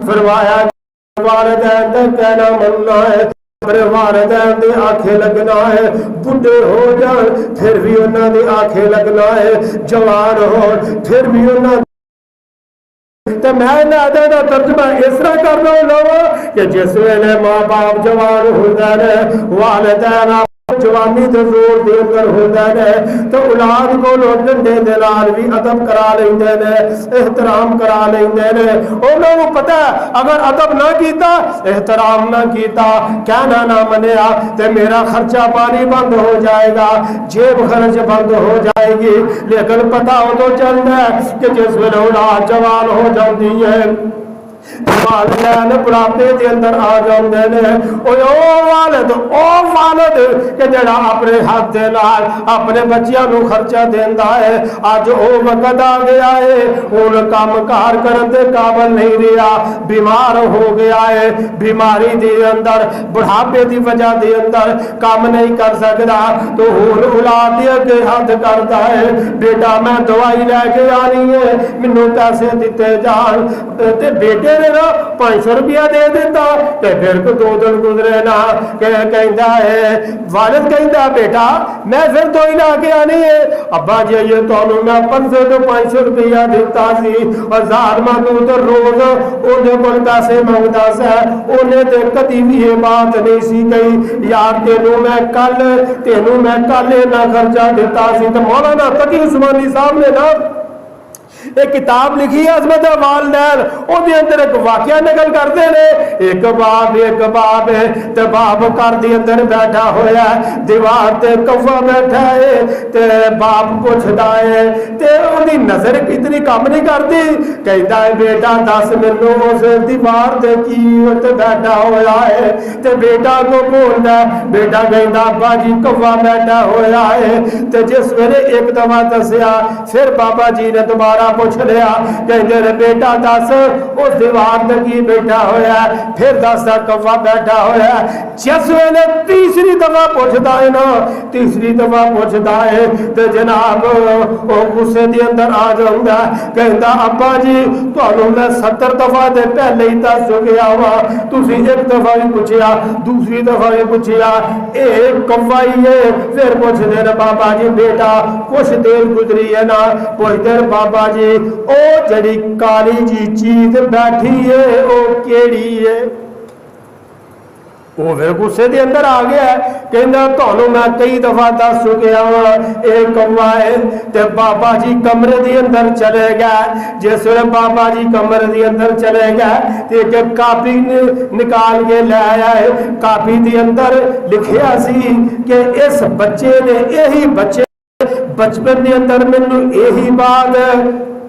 फरमाया वालिदैन दा कहना मनना है, अपने वालिदैन दे आखे लगना है, बुढ़े हो जान फिर भी उन्हां दे आखे लगना है, जवान हो फिर भी उन्हां तो मैं इन्हां दा तर्जमा इस तरह करना लवां कि जिस वेले मां बाप जवान होंदे ने, वालिदैन जवानी दे जोर दे अंदर होंदा है तो औलाद को डंडे दे नाल भी अदब करा लेंदे ने, एहतराम करा लेंदे ने। उन्हां नूं पता अगर अदब ना कीता, एहतराम ना कीता, कहना ना मनिया ते मेरा खर्चा पानी बंद हो जाएगा, जेब खर्च बंद हो जाएगी। लेकिन पता उदों चलता है कि जिस वेले औलाद जवान हो जाती है, वालिदैन बुढ़ापे के अंदर आ जाते हैं। ओ वालिद कि जड़ा अपने हाथ दे नाल अपने बच्चों को खर्चा देंदा है, अज वो वक्त आ गया है हुण काम कार करन दे काबिल नहीं रहा, बीमार हो गया है, बीमारी के अंदर बुढ़ापे की वजह के अंदर काम नहीं कर सकता, तो हुण औलाद दे अगे हाथ करता है, बेटा मैं दवाई लैके आनी है, मैनू पैसे दिते जान। ते बेटे ने ना 500 रुपया दे दिता, ते फिर 2 दिन गुजरे ना कहता है वालिद कहता बेटा मैं फिर दवाई लैके आनी है, अब्बा जी ये तुहानू मैं 500 रुपया दिता सी, 1000 मंगू तो रोज उहदे कोल पैसे मंगदा सा, उहने ते कदी भी ये बात नहीं सी कही यार तेनू मैं कल इन्ना खर्चा दिता सी। तो मौलाना तकी उस्मानी साहब ने ना एक किताब लिखी है अज़मत वालिदैन, उसके अंदर एक वाकया नकल करते हैं। एक बाप है ते बाप घर के अंदर बैठा होया, दीवार ते कौवा बैठा है, ते बाप पुछदा है ते उसकी नजर इतनी काम नहीं करती, कहता है बेटा दस मैनू उस दीवार ते की उत्ते बैठा होया है, ते बेटा को बोलदा, बेटा कहता अब्बा जी कौवा बैठा होया है। ते जिस वेले एक दफा दसिया फिर बाबा जी ने दोबारा पूछ लिया, कहते बेटा दस उस दीवार ते की बैठा होया, फिर दस कौवा बैठा होया। जिस वेले तीसरी दफा पूछता है ना, तीसरी दफा पूछता है तो जनाब वो गुस्से के अंदर आ जाऊंगा, कहता अब्बा जी तुहानू मैं 70 दफा दे पहले ही दस चुकिया वा, तुसी एक दफा भी पूछया, दूसरी दफा भी पूछया, एक कौवा ही है। फिर पूछते ने बाबा जी बेटा कुछ देर गुजरी है ना, पुछते बाबा जी ओ जड़ी काली जी चीज बैठी है ओ केड़ी है। वो फिर गुस्से के अंदर आ गया, कहना तुहानू मैं कई दफा दस चुकिया वा एक कौवा है। ते बाबा जी कमरे के अंदर चले गए, जिस वे बाबा जी कमरे के अंदर चले गए तो एक कापी निकाल के ले आया है, कापी के अंदर लिखिया सी कि इस बच्चे ने यही बच्चे बचपन के अंदर मैनू यही बात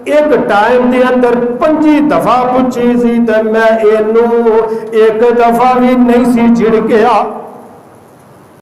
एक टाइम के अंदर 25 दफा पूछी सी, तो मैं इनू एक दफा भी नहीं सी झिड़किया।